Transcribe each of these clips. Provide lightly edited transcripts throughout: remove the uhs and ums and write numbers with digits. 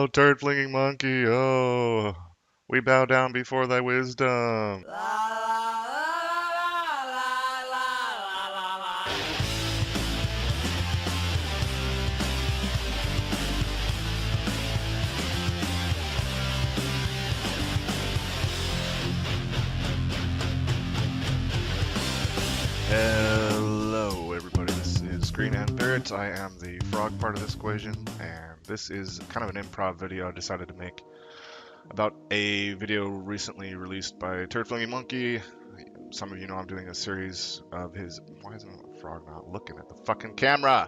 Oh, turd-flinging monkey, oh, we bow down before thy wisdom. Hello, everybody. This is Green and Parrot. I am the frog part of this equation, and this is kind of an improv video I decided to make about a video recently released by Turd-Flinging Monkey. Some of you know I'm doing a series of his. Why isn't the frog not looking at the fucking camera?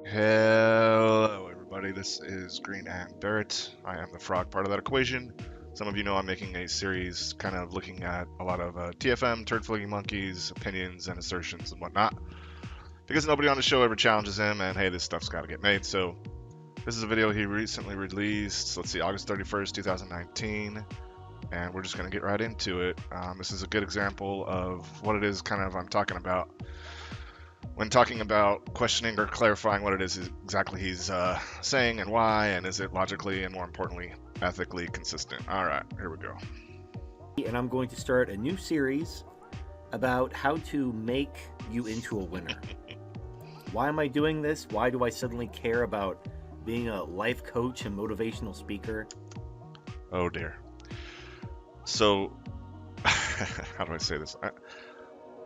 Hello, everybody. This is Green and Barrett. I am the frog part of that equation. Some of you know I'm making a series kind of looking at a lot of TFM, Turd-Flinging Monkey's opinions and assertions and whatnot. Because nobody on the show ever challenges him, and hey, this stuff's got to get made. So this is a video he recently released. Let's see, August 31st, 2019. And we're just going to get right into it. This is a good example of what it is kind of I'm talking about when talking about questioning or clarifying what it is exactly he's saying and why, and is it logically and more importantly, ethically consistent. All right, here we go. And I'm going to start a new series about how to make you into a winner. Why am I doing this? Why do I suddenly care about being a life coach and motivational speaker? Oh dear. So, how do I say this?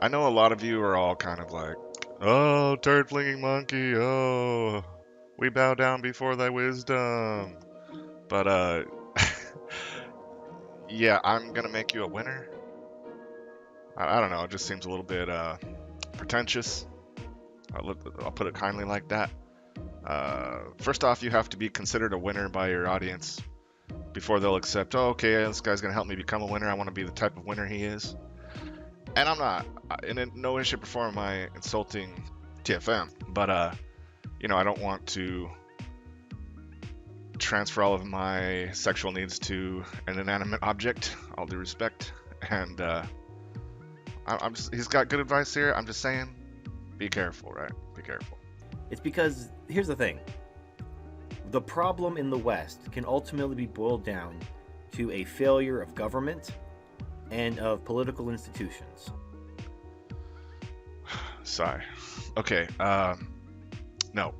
I know a lot of you are all kind of like, oh, turd-flinging monkey, oh, we bow down before thy wisdom. But, yeah, I'm gonna make you a winner. I don't know, it just seems a little bit pretentious. I'll put it kindly like that. First off, you have to be considered a winner by your audience before they'll accept, oh, okay, this guy's gonna help me become a winner. I want to be the type of winner he is. And I'm not, in no way, shape, or form am I insulting TFM, but, you know, I don't want to transfer all of my sexual needs to an inanimate object, all due respect, and, he's got good advice here. I'm just saying, be careful, right? Be careful. It's because, here's the thing. The problem in the West can ultimately be boiled down to a failure of government and of political institutions. Sigh. Okay, no.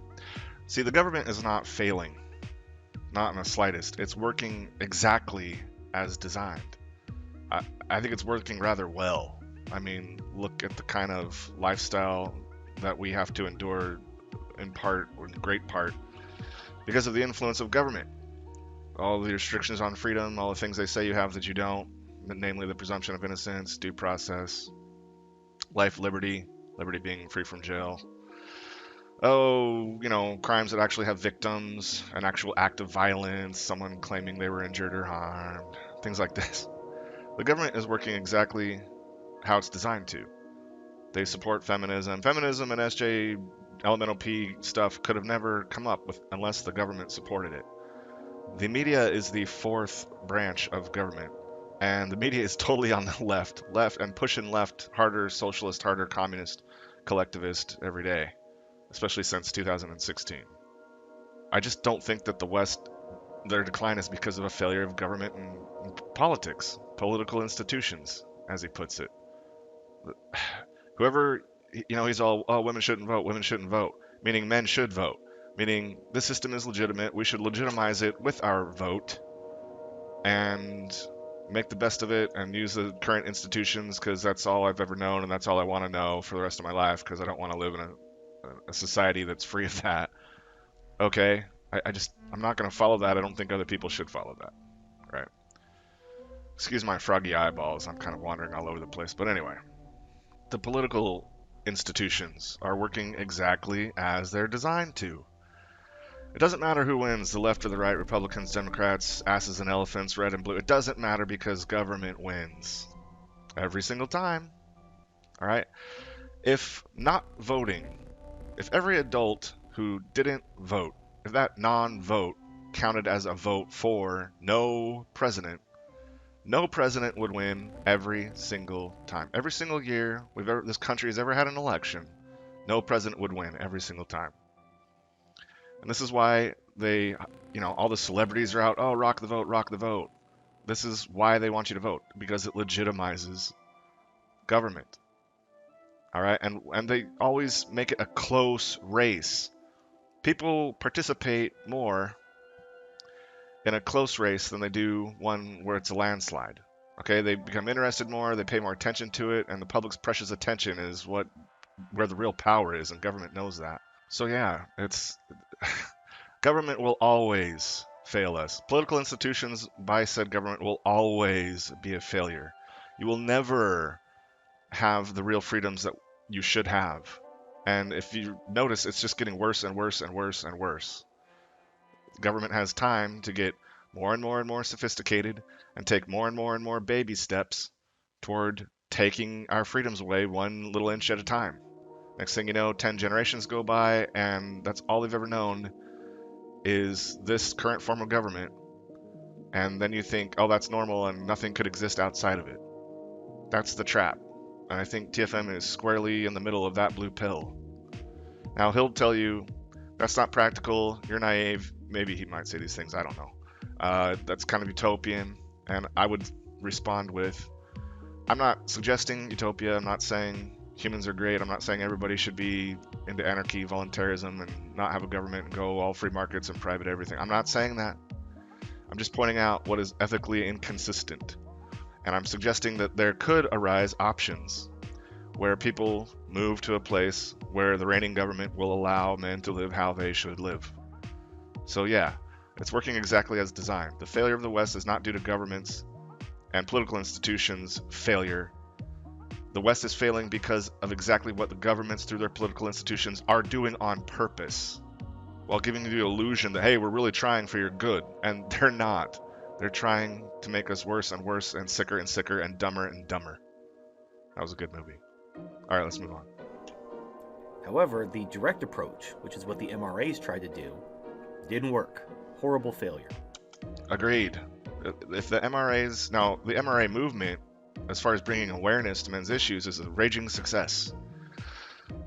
See, the government is not failing. Not in the slightest. It's working exactly as designed. I think it's working rather well. I mean, look at the kind of lifestyle that we have to endure in part, or in great part, because of the influence of government. All the restrictions on freedom, all the things they say you have that you don't, namely the presumption of innocence, due process, life, liberty being free from jail. Oh, you know, crimes that actually have victims, an actual act of violence, someone claiming they were injured or harmed, things like this. The government is working exactly how it's designed to. They support feminism. Feminism and SJ elemental P stuff could have never come up with unless the government supported it. The media is the fourth branch of government, and the media is totally on the left and pushing left harder, socialist, harder, communist, collectivist every day, especially since 2016. I just don't think that the West, their decline is because of a failure of government and politics, political institutions, as he puts it. Whoever, you know, he's all, oh, women shouldn't vote, meaning men should vote, meaning this system is legitimate, we should legitimize it with our vote, and make the best of it, and use the current institutions, because that's all I've ever known, and that's all I want to know for the rest of my life, because I don't want to live in a society that's free of that. Okay, I'm not going to follow that. I don't think other people should follow that, right? Excuse my froggy eyeballs, I'm kind of wandering all over the place, but anyway. The political institutions are working exactly as they're designed to. It doesn't matter who wins, the left or the right, Republicans, Democrats, asses and elephants, red and blue. It doesn't matter because government wins. Every single time. All right? If not voting, if every adult who didn't vote, if that non-vote counted as a vote for no president would win every single time. Every single year this country has ever had an election, no president would win every single time. And this is why they, all the celebrities are out. Oh, rock the vote, rock the vote. This is why they want you to vote, because it legitimizes government. All right, and they always make it a close race. People participate more in a close race than they do one where it's a landslide. Okay, they become interested more, they pay more attention to it, and the public's precious attention is where the real power is, and government knows that. So yeah, it's government will always fail us. Political institutions by said government will always be a failure. You will never have the real freedoms that you should have. And if you notice, it's just getting worse and worse and worse and worse. The government has time to get more and more and more sophisticated and take more and more baby steps toward taking our freedoms away one little inch at a time. Next thing you know, 10 generations go by, and that's all they've ever known is this current form of government. And then you think, oh, that's normal and nothing could exist outside of it. That's the trap. And I think TFM is squarely in the middle of that blue pill. Now, he'll tell you that's not practical, you're naive. Maybe he might say these things, I don't know. That's kind of utopian. And I would respond with, I'm not suggesting utopia. I'm not saying humans are great. I'm not saying everybody should be into anarchy, voluntarism, and not have a government and go all free markets and private everything. I'm not saying that. I'm just pointing out what is ethically inconsistent. And I'm suggesting that there could arise options where people move to a place where the reigning government will allow men to live how they should live. So yeah, it's working exactly as designed. The failure of the West is not due to governments and political institutions' failure. The West is failing because of exactly what the governments through their political institutions are doing on purpose, while giving you the illusion that, hey, we're really trying for your good. And they're not. They're trying to make us worse and worse and sicker and dumber and dumber. That was a good movie. All right, let's move on. However, the direct approach, which is what the MRAs tried to do, didn't work. Horrible failure. Agreed. If the MRAs... Now, the MRA movement, as far as bringing awareness to men's issues, is a raging success.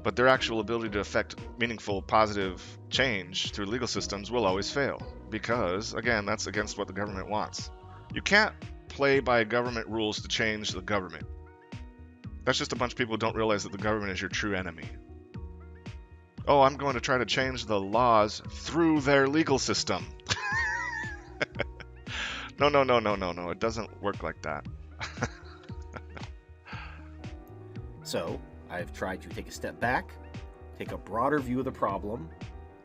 But their actual ability to affect meaningful, positive change through legal systems will always fail. Because, again, that's against what the government wants. You can't play by government rules to change the government. That's just a bunch of people who don't realize that the government is your true enemy. Oh, I'm going to try to change the laws through their legal system. No. It doesn't work like that. So, I've tried to take a step back, take a broader view of the problem.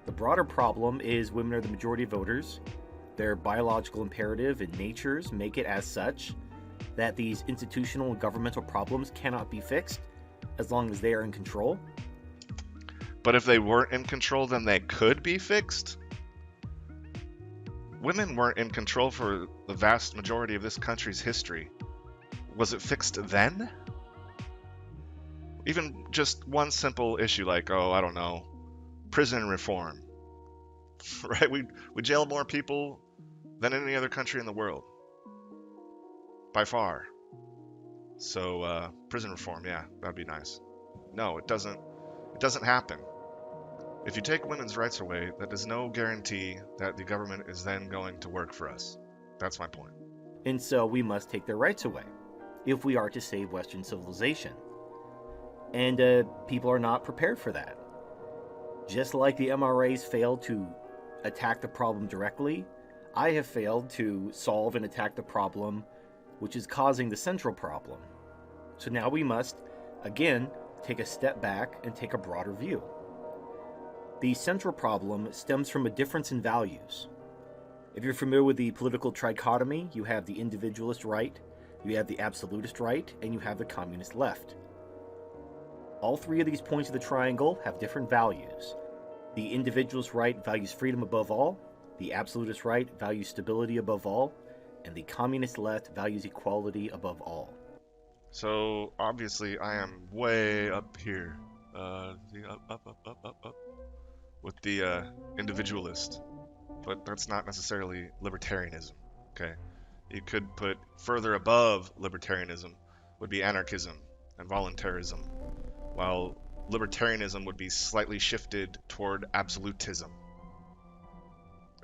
The broader problem is women are the majority of voters. Their biological imperative and natures make it as such that these institutional and governmental problems cannot be fixed as long as they are in control. But if they weren't in control, then they could be fixed? Women weren't in control for the vast majority of this country's history. Was it fixed then? Even just one simple issue like, oh, I don't know, prison reform. Right? We jail more people than any other country in the world. By far. So, prison reform, yeah, that'd be nice. No, it doesn't happen. If you take women's rights away, that is no guarantee that the government is then going to work for us. That's my point. And so we must take their rights away if we are to save Western civilization. And people are not prepared for that. Just like the MRAs failed to attack the problem directly, I have failed to solve and attack the problem which is causing the central problem. So now we must, again, take a step back and take a broader view. The central problem stems from a difference in values. If you're familiar with the political trichotomy, you have the individualist right, you have the absolutist right, and you have the communist left. All three of these points of the triangle have different values. The individualist right values freedom above all, the absolutist right values stability above all, and the communist left values equality above all. So, obviously, I am way up here. Up. With the individualist. But that's not necessarily libertarianism, okay? You could put further above libertarianism would be anarchism and voluntarism, while libertarianism would be slightly shifted toward absolutism.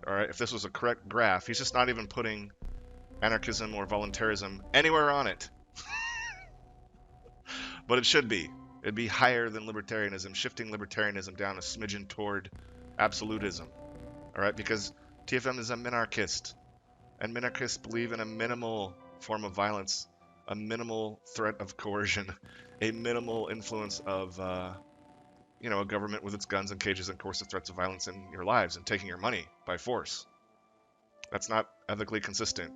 All right, if this was a correct graph, he's just not even putting anarchism or voluntarism anywhere on it. But it should be. It'd be higher than libertarianism, shifting libertarianism down a smidgen toward absolutism. All right, because TFM is a minarchist, and minarchists believe in a minimal form of violence, a minimal threat of coercion, a minimal influence of, a government with its guns and cages and coercive threats of violence in your lives and taking your money by force. That's not ethically consistent,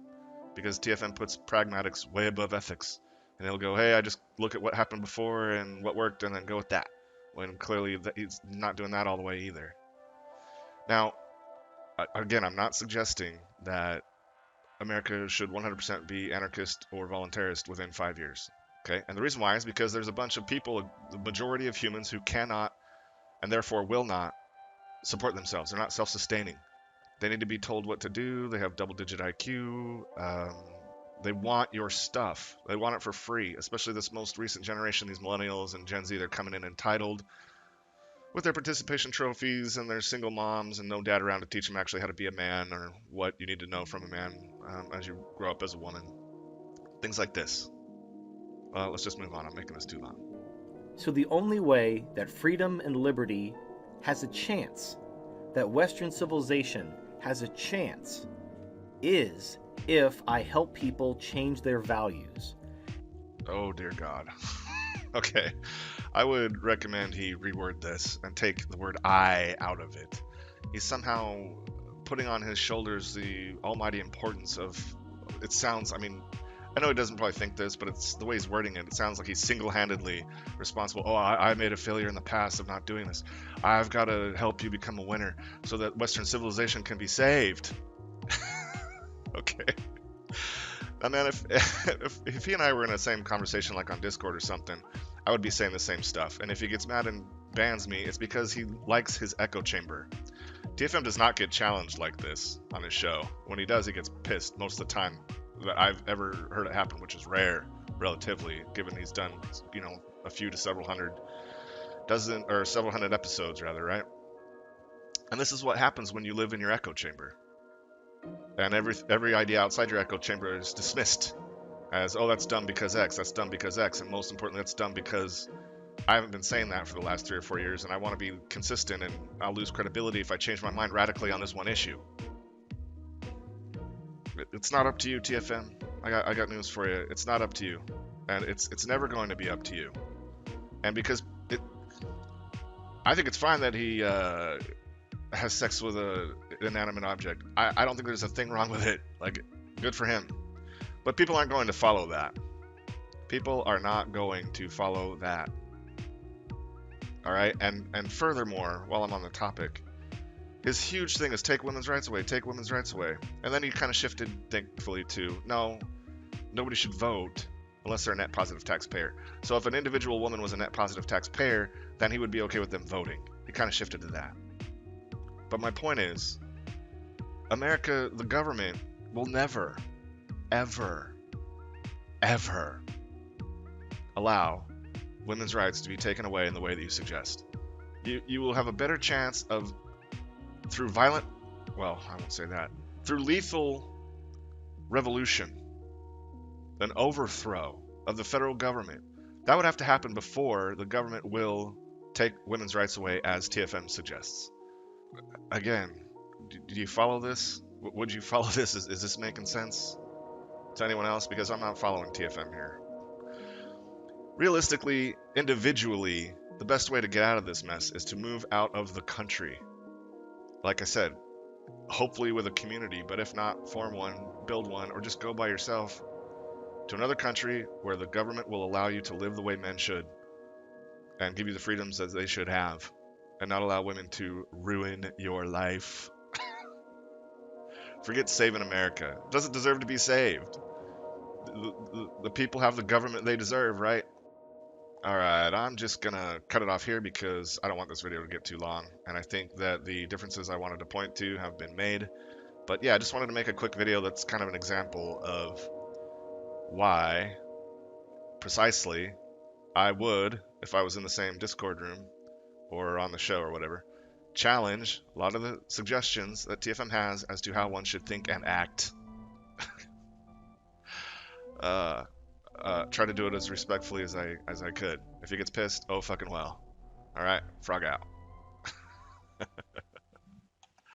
because TFM puts pragmatics way above ethics. And he'll go, hey, I just look at what happened before and what worked and then go with that. When clearly he's not doing that all the way either. Now, again, I'm not suggesting that America should 100% be anarchist or voluntarist within 5 years. Okay? And the reason why is because there's a bunch of people, the majority of humans, who cannot and therefore will not support themselves. They're not self-sustaining. They need to be told what to do. They have double-digit IQ. They want your stuff. They want it for free, especially this most recent generation, these millennials and Gen Z. They're coming in entitled with their participation trophies and their single moms and no dad around to teach them actually how to be a man or what you need to know from a man as you grow up as a woman. Things like this. Let's just move on. I'm making this too long. So the only way that freedom and liberty has a chance, that Western civilization has a chance, is if I help people change their values. Oh, dear God. Okay. I would recommend he reword this and take the word I out of it. He's somehow putting on his shoulders the almighty importance of, it sounds, I know he doesn't probably think this, but it's the way he's wording it. It sounds like he's single-handedly responsible. Oh, I made a failure in the past of not doing this. I've got to help you become a winner so that Western civilization can be saved. Okay. Now, man, if he and I were in the same conversation, like on Discord or something, I would be saying the same stuff. And if he gets mad and bans me, it's because he likes his echo chamber. TFM does not get challenged like this on his show. When he does, he gets pissed most of the time that I've ever heard it happen, which is rare, relatively, given he's done, a few to several hundred episodes, rather, right? And this is what happens when you live in your echo chamber. And every idea outside your echo chamber is dismissed as, oh, that's dumb because X, that's dumb because X, and most importantly, that's dumb because I haven't been saying that for the last 3 or 4 years, and I want to be consistent, and I'll lose credibility if I change my mind radically on this one issue. It's not up to you, TFM. I got news for you. It's not up to you, and it's never going to be up to you. And because I think it's fine that he has sex with an inanimate object. I don't think there's a thing wrong with it. Like, good for him. But people aren't going to follow that. People are not going to follow that. All right? And furthermore, while I'm on the topic, his huge thing is take women's rights away, take women's rights away. And then he kind of shifted, thankfully, to, no, nobody should vote unless they're a net positive taxpayer. So if an individual woman was a net positive taxpayer, then he would be okay with them voting. He kind of shifted to that. But my point is, America, the government, will never, ever, ever allow women's rights to be taken away in the way that you suggest. You will have a better chance of, through violent, well, I won't say that, through lethal revolution, an overthrow of the federal government. That would have to happen before the government will take women's rights away, as TFM suggests. Again, do you follow this? Would you follow this? Is this making sense to anyone else? Because I'm not following TFM here. Realistically, individually, the best way to get out of this mess is to move out of the country. Like I said, hopefully with a community, but if not, form one, build one, or just go by yourself to another country where the government will allow you to live the way men should and give you the freedoms that they should have, and not allow women to ruin your life. Forget saving America. It doesn't deserve to be saved. The people have the government they deserve, right? Alright, I'm just gonna cut it off here because I don't want this video to get too long, and I think that the differences I wanted to point to have been made. But yeah, I just wanted to make a quick video that's kind of an example of why, precisely, I would, if I was in the same Discord room or on the show or whatever, challenge a lot of the suggestions that TFM has as to how one should think and act. uh, try to do it as respectfully as I could. If he gets pissed, oh fucking well. All right, frog out.